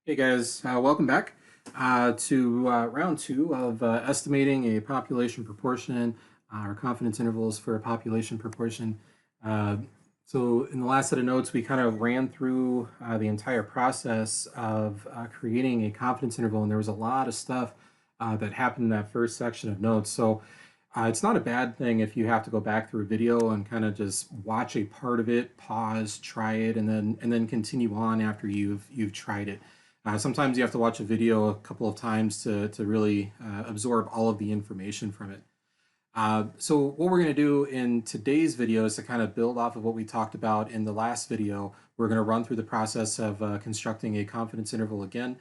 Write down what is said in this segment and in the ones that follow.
Hey guys, welcome back to round two of estimating a population proportion or confidence intervals for a population proportion. Uh, so in the last set of notes, we kind of ran through the entire process of creating a confidence interval, and there was a lot of stuff that happened in that first section of notes. So it's not a bad thing if you have to go back through a video and kind of just watch a part of it, pause, try it, and then continue on after you've tried it. Sometimes you have to watch a video a couple of times to really absorb all of the information from it. So what we're going to do in today's video is to kind of build off of what we talked about in the last video. We're going to run through the process of constructing a confidence interval again.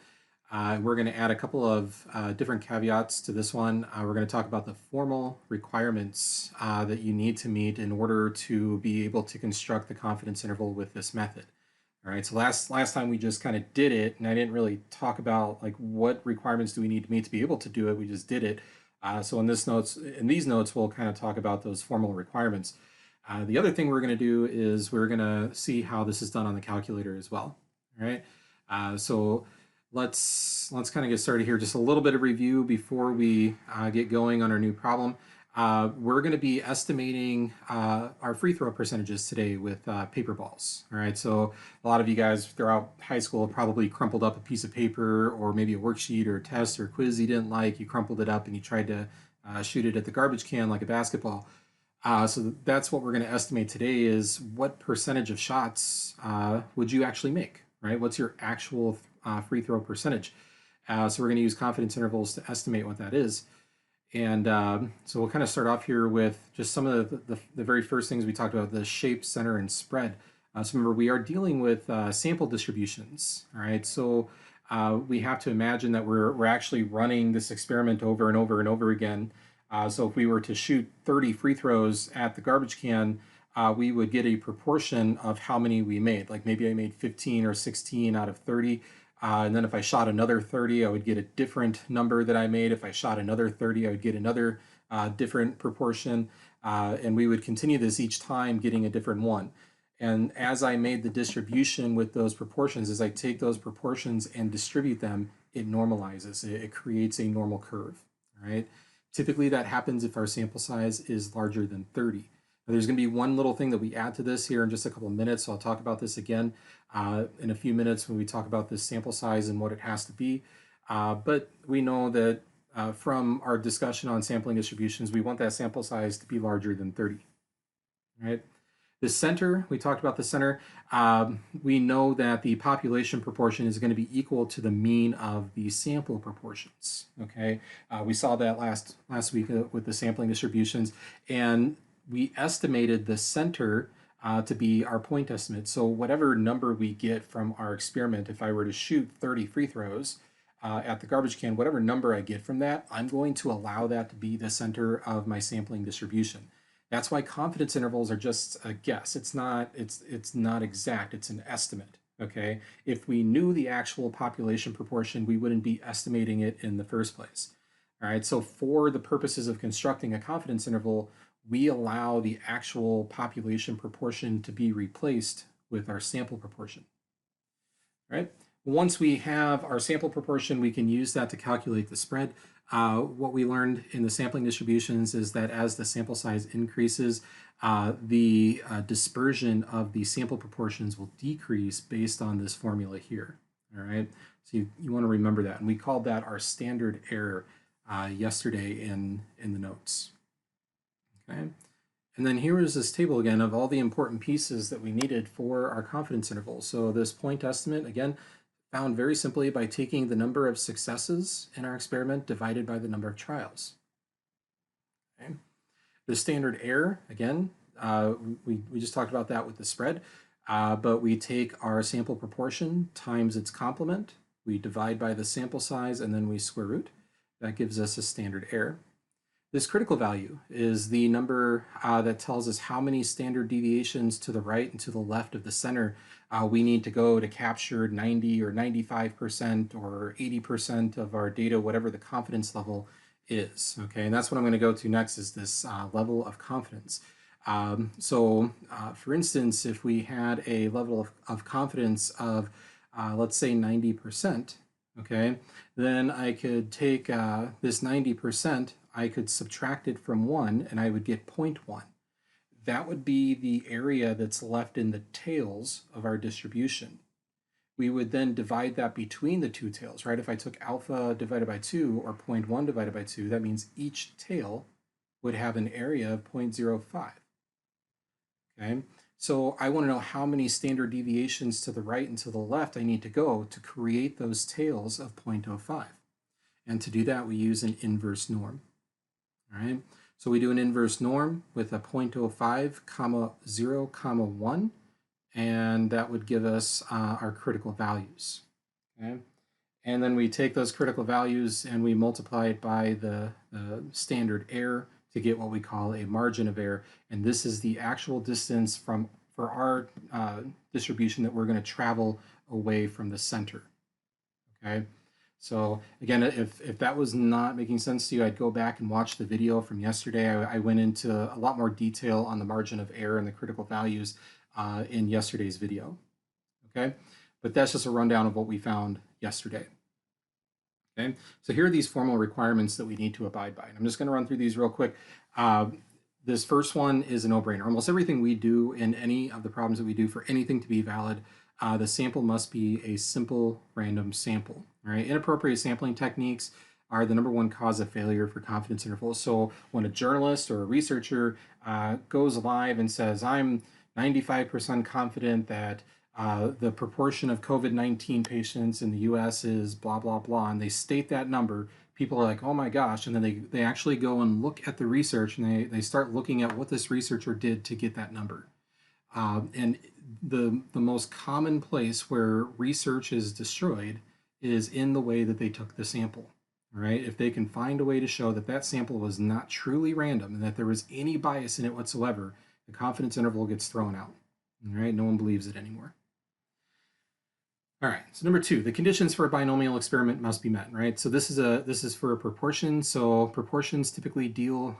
We're going to add a couple of different caveats to this one. We're going to talk about the formal requirements that you need to meet in order to be able to construct the confidence interval with this method. All right, so last time we just kind of did it, and I didn't really talk about like what requirements do we need to meet to be able to do it. We just did it. So in these notes, we'll kind of talk about those formal requirements. The other thing we're going to do is we're going to see how this is done on the calculator as well. All right, so let's kind of get started here. Just a little bit of review before we get going on our new problem. We're going to be estimating our free throw percentages today with paper balls. All right, so a lot of you guys throughout high school probably crumpled up a piece of paper or maybe a worksheet or a test or a quiz you didn't like. You crumpled it up and you tried to shoot it at the garbage can like a basketball. So that's what we're going to estimate today is what percentage of shots would you actually make, right? What's your actual free throw percentage? So we're going to use confidence intervals to estimate what that is. And so we'll kind of start off here with just some of the very first things we talked about, the shape, center, and spread. So remember, we are dealing with sample distributions, all right? So we have to imagine that we're actually running this experiment over and over and over again. So if we were to shoot 30 free throws at the garbage can, we would get a proportion of how many we made. Like maybe I made 15 or 16 out of 30. And then if I shot another 30, I would get a different number that I made. If I shot another 30, I would get another different proportion. And we would continue this each time, getting a different one. And as I made the distribution with those proportions, as I take those proportions and distribute them, it normalizes. It creates a normal curve, right? Typically that happens if our sample size is larger than 30. Now, there's going to be one little thing that we add to this here in just a couple of minutes, so I'll talk about this again in a few minutes when we talk about this sample size and what it has to be. But we know that from our discussion on sampling distributions, we want that sample size to be larger than 30, right? The center, we talked about the center. We know that the population proportion is going to be equal to the mean of the sample proportions. Okay, we saw that last week with the sampling distributions, and we estimated the center to be our point estimate. So whatever number we get from our experiment, if I were to shoot 30 free throws at the garbage can, whatever number I get from that, I'm going to allow that to be the center of my sampling distribution. That's why confidence intervals are just a guess. It's not exact. It's an estimate. Okay. If we knew the actual population proportion, we wouldn't be estimating it in the first place. All right. So for the purposes of constructing a confidence interval, we allow the actual population proportion to be replaced with our sample proportion. All right. Once we have our sample proportion, we can use that to calculate the spread. What we learned in the sampling distributions is that as the sample size increases, the dispersion of the sample proportions will decrease based on this formula here. All right, so you want to remember that. And we called that our standard error yesterday in the notes. Okay, and then here is this table again of all the important pieces that we needed for our confidence interval. So this point estimate, again, found very simply by taking the number of successes in our experiment divided by the number of trials. Okay. The standard error, again, we just talked about that with the spread, but we take our sample proportion times its complement, we divide by the sample size, and then we square root. That gives us a standard error. This critical value is the number that tells us how many standard deviations to the right and to the left of the center we need to go to capture 90 or 95% or 80% of our data, whatever the confidence level is. Okay, and that's what I'm going to go to next is this level of confidence. For instance, if we had a level of confidence of let's say 90%, okay, then I could take this 90%, I could subtract it from 1, and I would get 0.1. That would be the area that's left in the tails of our distribution. We would then divide that between the two tails, right? If I took alpha divided by 2 or 0.1 divided by 2, that means each tail would have an area of 0.05. Okay, so I want to know how many standard deviations to the right and to the left I need to go to create those tails of 0.05. And to do that, we use an inverse norm. All right, so we do an inverse norm with a 0.05, comma 0, comma 1, and that would give us our critical values. Okay, and then we take those critical values and we multiply it by the standard error to get what we call a margin of error. And this is the actual distance for our distribution that we're going to travel away from the center. Okay, so again, if that was not making sense to you, I'd go back and watch the video from yesterday. I went into a lot more detail on the margin of error and the critical values in yesterday's video. Okay, but that's just a rundown of what we found yesterday. Okay, so here are these formal requirements that we need to abide by. And I'm just going to run through these real quick. This first one is a no-brainer. Almost everything we do in any of the problems that we do for anything to be valid, the sample must be a simple random sample. Right? Inappropriate sampling techniques are the #1 cause of failure for confidence intervals. So when a journalist or a researcher goes live and says, I'm 95% confident that the proportion of COVID-19 patients in the US is blah, blah, blah, and they state that number, people are like, oh my gosh, and then they actually go and look at the research and they start looking at what this researcher did to get that number. And the most common place where research is destroyed is in the way that they took the sample. Right? If they can find a way to show that that sample was not truly random and that there was any bias in it whatsoever, the confidence interval gets thrown out. All right? No one believes it anymore. All right, so #2, the conditions for a binomial experiment must be met, right? So this is for a proportion. So proportions typically deal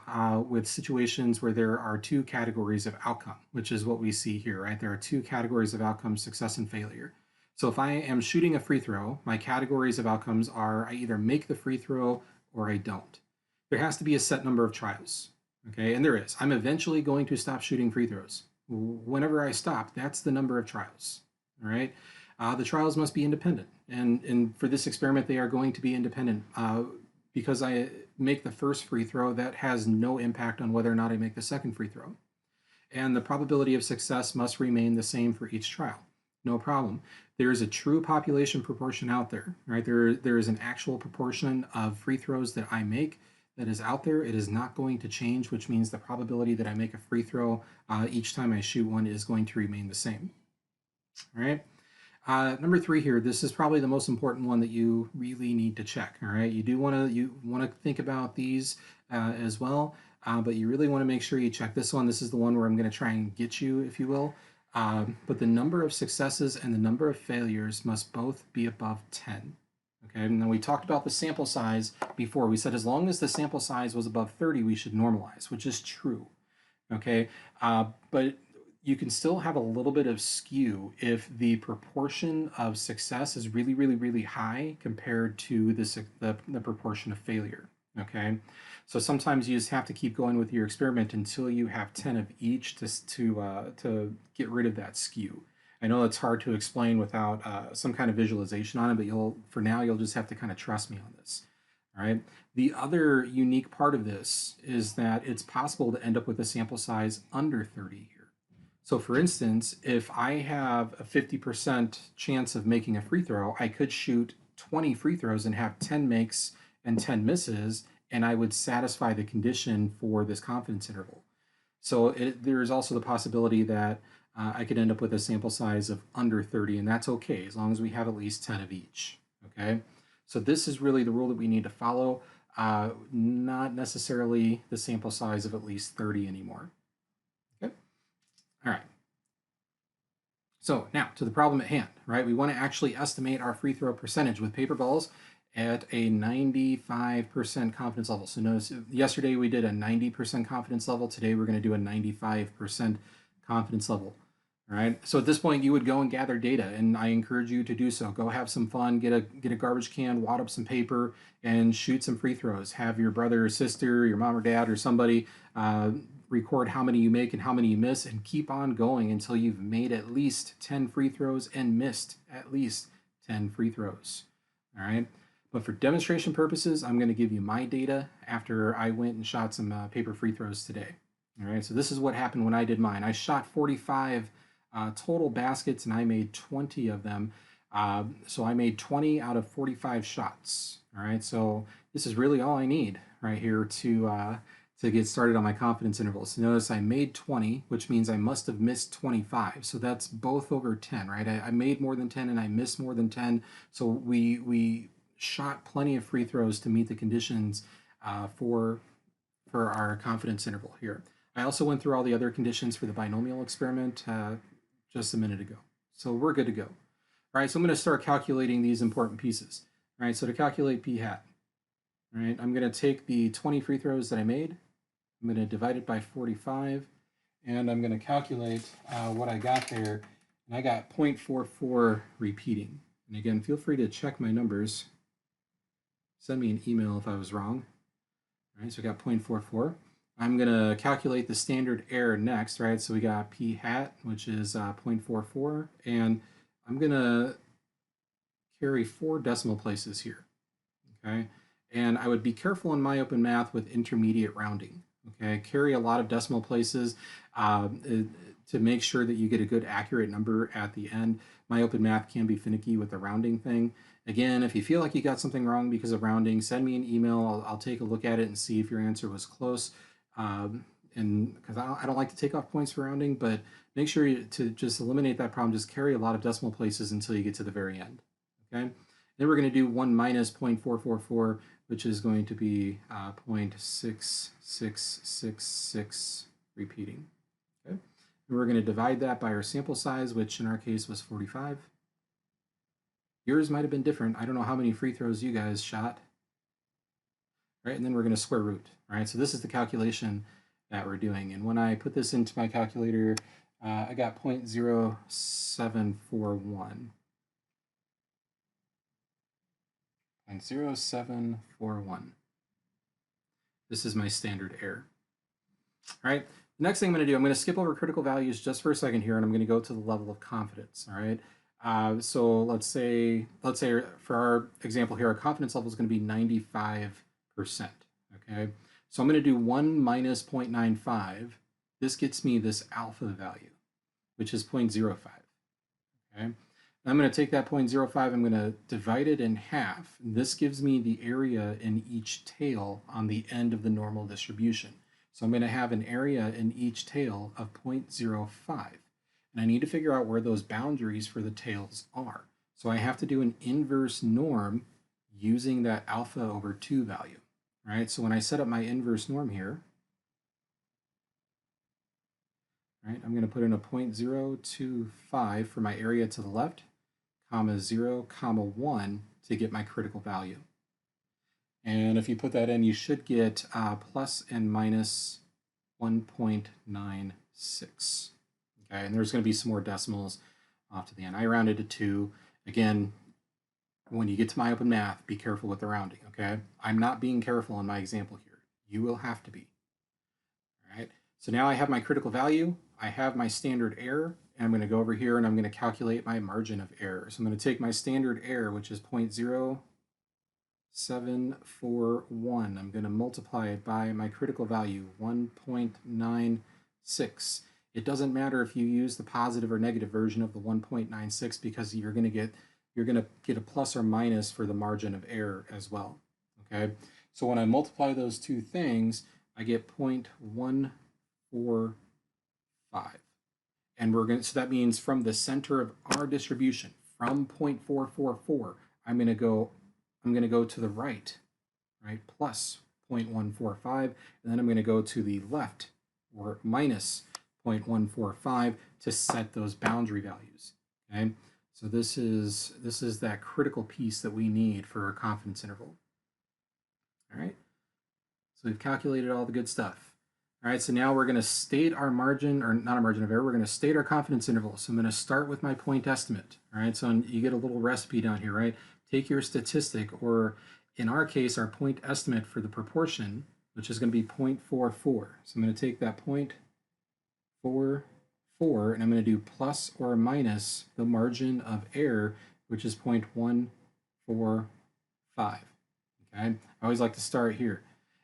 with situations where there are two categories of outcome, which is what we see here, right? There are two categories of outcomes, success and failure. So if I am shooting a free throw, my categories of outcomes are I either make the free throw or I don't. There has to be a set number of trials, okay? And there is. I'm eventually going to stop shooting free throws. Whenever I stop, that's the number of trials, all right? The trials must be independent. And for this experiment, they are going to be independent. Because I make the first free throw, that has no impact on whether or not I make the second free throw. And the probability of success must remain the same for each trial. No problem. There is a true population proportion out there, right? There is an actual proportion of free throws that I make that is out there. It is not going to change, which means the probability that I make a free throw each time I shoot one is going to remain the same. All right. #3 here, this is probably the most important one that you really need to check. All right, you want to think about these as well, but you really want to make sure you check this one. This is the one where I'm going to try and get you, if you will. But the number of successes and the number of failures must both be above 10. Okay, and then we talked about the sample size before. We said as long as the sample size was above 30, we should normalize, which is true. Okay, but you can still have a little bit of skew if the proportion of success is really, really, really high compared to the proportion of failure. Okay, so sometimes you just have to keep going with your experiment until you have 10 of each to get rid of that skew. I know it's hard to explain without some kind of visualization on it, but for now you'll just have to kind of trust me on this. All right. The other unique part of this is that it's possible to end up with a sample size under 30 here. So for instance, if I have a 50% chance of making a free throw, I could shoot 20 free throws and have 10 makes and 10 misses, and I would satisfy the condition for this confidence interval. So there is also the possibility that I could end up with a sample size of under 30, and that's okay as long as we have at least 10 of each. Okay, so this is really the rule that we need to follow, not necessarily the sample size of at least 30 anymore. Okay, all right. So now to the problem at hand, right? We want to actually estimate our free throw percentage with paper balls at a 95% confidence level. So notice yesterday we did a 90% confidence level. Today we're going to do a 95% confidence level. All right. So at this point, you would go and gather data, and I encourage you to do so. Go have some fun, get a garbage can, wad up some paper, and shoot some free throws. Have your brother or sister, your mom or dad, or somebody record how many you make and how many you miss, and keep on going until you've made at least 10 free throws and missed at least 10 free throws. All right. But for demonstration purposes, I'm going to give you my data after I went and shot some paper free throws today. All right. So this is what happened when I did mine. I shot 45 total baskets, and I made 20 of them. So I made 20 out of 45 shots. All right, so this is really all I need right here to get started on my confidence intervals. So notice I made 20, which means I must have missed 25. So that's both over 10, right? I made more than 10 and I missed more than 10. So we shot plenty of free throws to meet the conditions for our confidence interval here. I also went through all the other conditions for the binomial experiment just a minute ago. So we're good to go. All right, so I'm going to start calculating these important pieces. All right, so to calculate p hat, all right, I'm going to take the 20 free throws that I made. I'm going to divide it by 45, and I'm going to calculate what I got there. And I got 0.44 repeating. And again, feel free to check my numbers. Send me an email if I was wrong. All right, so I got 0.44. I'm going to calculate the standard error next, right? So we got p hat, which is 0.44, and I'm going to carry 4 decimal places here, okay? And I would be careful in MyOpenMath with intermediate rounding, okay? Carry a lot of decimal places to make sure that you get a good accurate number at the end. MyOpenMath can be finicky with the rounding thing. Again, if you feel like you got something wrong because of rounding, send me an email. I'll take a look at it and see if your answer was close. And because I don't like to take off points for rounding, but make sure to just eliminate that problem. Just carry a lot of decimal places until you get to the very end. Okay. Then we're going to do 1 minus 0.444, which is going to be 0.6666 repeating. Okay. And we're going to divide that by our sample size, which in our case was 45. Yours might have been different. I don't know how many free throws you guys shot. Right, and then we're going to square root. Right, so this is the calculation that we're doing. And when I put this into my calculator, I got 0.0741. 0.0741. This is my standard error. All right, the next thing I'm going to do, I'm going to skip over critical values just for a second here, and I'm going to go to the level of confidence. All right, so let's say for our example here, our confidence level is going to be 95%. Okay, so I'm going to do 1 minus 0.95. This gets me this alpha value, which is 0.05. Okay, I'm going to take that 0.05, I'm going to divide it in half. This gives me the area in each tail on the end of the normal distribution. So I'm going to have an area in each tail of 0.05. And I need to figure out where those boundaries for the tails are. So I have to do an inverse norm using that alpha over 2 value. Right? So when I set up my inverse norm here, right, I'm going to put in a 0.025 for my area to the left, comma 0, comma 1 to get my critical value. And if you put that in, you should get plus and minus 1.96. Okay, and there's going to be some more decimals off to the end. I rounded to 2. Again, when you get to MyOpenMath, be careful with the rounding, okay? I'm not being careful in my example here. You will have to be. All right, so now I have my critical value. I have my standard error. And I'm going to go over here and I'm going to calculate my margin of error. So I'm going to take my standard error, which is 0.0741. I'm going to multiply it by my critical value, 1.96. It doesn't matter if you use the positive or negative version of the 1.96 because you're going to get a plus or minus for the margin of error as well. Okay, so when I multiply those two things, I get 0.145. And so that means from the center of our distribution, from 0.444, I'm going to go to the right, plus 0.145, and then I'm going to go to the left, or minus 0.145 to set those boundary values. Okay, so this is that critical piece that we need for our confidence interval. All right, so we've calculated all the good stuff. All right, so now we're going to state our margin, or not a margin of error, we're going to state our confidence interval. So I'm going to start with my point estimate. All right, so you get a little recipe down here, right? Take your statistic, or in our case, our point estimate for the proportion, which is going to be 0.44. So I'm going to take that 0.44 and I'm going to do plus or minus the margin of error, which is 0.145. Okay, I always like to start here.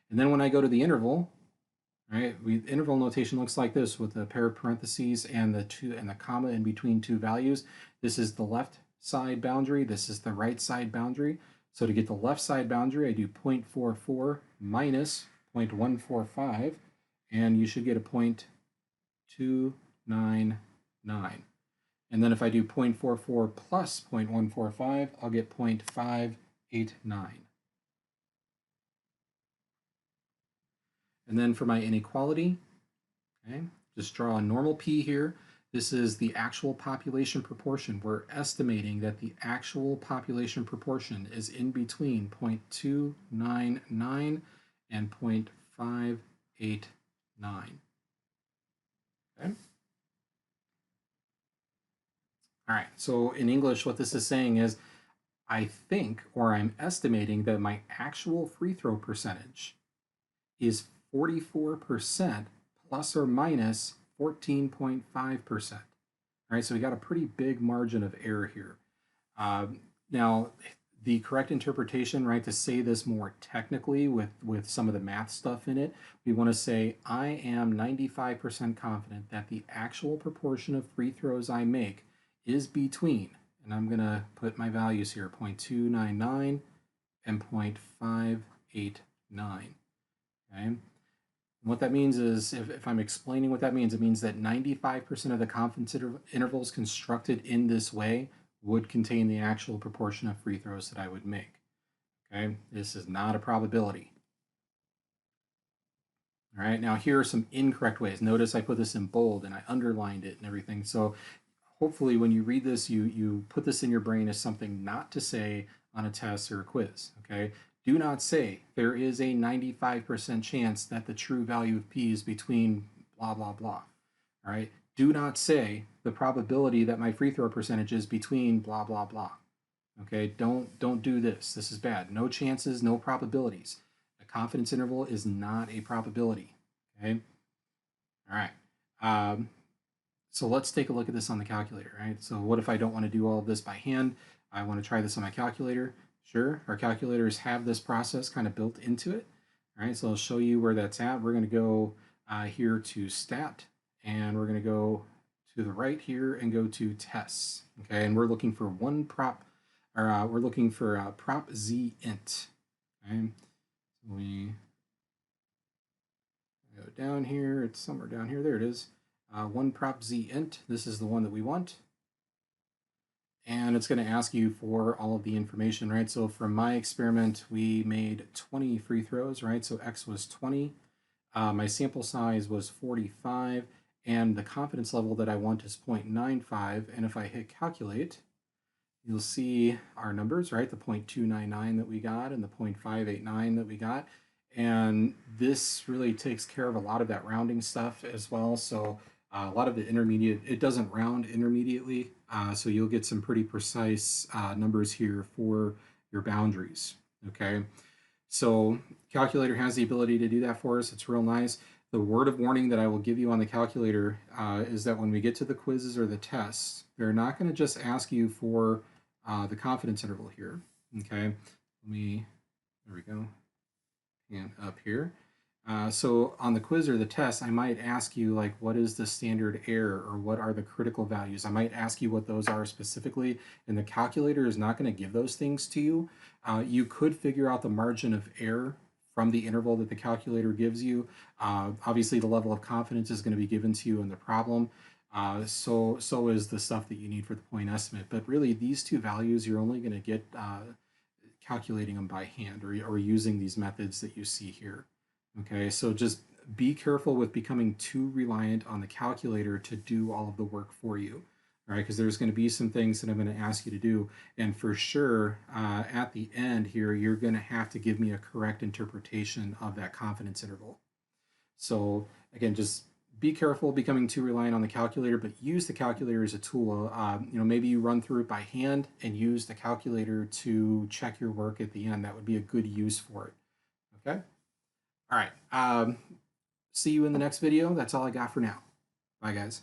And then when I go to the interval, right, interval notation looks like this with a pair of parentheses and the comma in between two values. This is the left side boundary. This is the right side boundary. So to get the left side boundary, I do 0.44 minus 0.145, and you should get a 0.299. And then if I do 0.44 plus 0.145, I'll get 0.589. And then for my inequality, okay, just draw a normal P here. This is the actual population proportion. We're estimating that the actual population proportion is in between 0.299 and 0.589. Okay. All right, so in English, what this is saying is I think, or I'm estimating that my actual free throw percentage is 44% plus or minus 14.5%. All right, so we got a pretty big margin of error here. Now, the correct interpretation, right, to say this more technically with some of the math stuff in it, we want to say I am 95% confident that the actual proportion of free throws I make is between, and I'm going to put my values here, 0.299 and 0.589. Okay. And what that means is, if I'm explaining what that means, it means that 95% of the confidence intervals constructed in this way would contain the actual proportion of free throws that I would make. Okay, this is not a probability. All right, now here are some incorrect ways. Notice I put this in bold and I underlined it and everything. So hopefully when you read this, you put this in your brain as something not to say on a test or a quiz. Okay, do not say there is a 95% chance that the true value of P is between blah, blah, blah. All right, do not say the probability that my free throw percentage is between blah, blah, blah. Okay, don't do this. This is bad. No chances, no probabilities. A confidence interval is not a probability. Okay, all right. So let's take a look at this on the calculator, right? So what if I don't want to do all of this by hand? I want to try this on my calculator. Sure, our calculators have this process kind of built into it. All right, so I'll show you where that's at. We're going to go here to stat, and we're going to go to the right here and go to tests. Okay, and we're looking for one prop, or we're looking for prop z int. Okay, so we go down here. It's somewhere down here. There it is. One prop z int. This is the one that we want. And it's going to ask you for all of the information, right? So from my experiment, we made 20 free throws, right? So X was 20. My sample size was 45. And the confidence level that I want is 0.95. And if I hit calculate, you'll see our numbers, right? The 0.299 that we got and the 0.589 that we got. And this really takes care of a lot of that rounding stuff as well. So a lot of the intermediate, it doesn't round intermediately. So you'll get some pretty precise numbers here for your boundaries. Okay. So calculator has the ability to do that for us. It's real nice. The word of warning that I will give you on the calculator is that when we get to the quizzes or the tests, they're not going to just ask you for the confidence interval here. Okay. There we go. And up here. So on the quiz or the test, I might ask you like, what is the standard error or what are the critical values? I might ask you what those are specifically, and the calculator is not going to give those things to you. You could figure out the margin of error from the interval that the calculator gives you. Obviously, the level of confidence is going to be given to you in the problem. So is the stuff that you need for the point estimate. But really, these two values, you're only going to get calculating them by hand or using these methods that you see here. Okay, so just be careful with becoming too reliant on the calculator to do all of the work for you. All right, because there's going to be some things that I'm going to ask you to do. And for sure, at the end here, you're going to have to give me a correct interpretation of that confidence interval. So again, just be careful becoming too reliant on the calculator, but use the calculator as a tool. Maybe you run through it by hand and use the calculator to check your work at the end. That would be a good use for it. Okay. All right. See you in the next video. That's all I got for now. Bye, guys.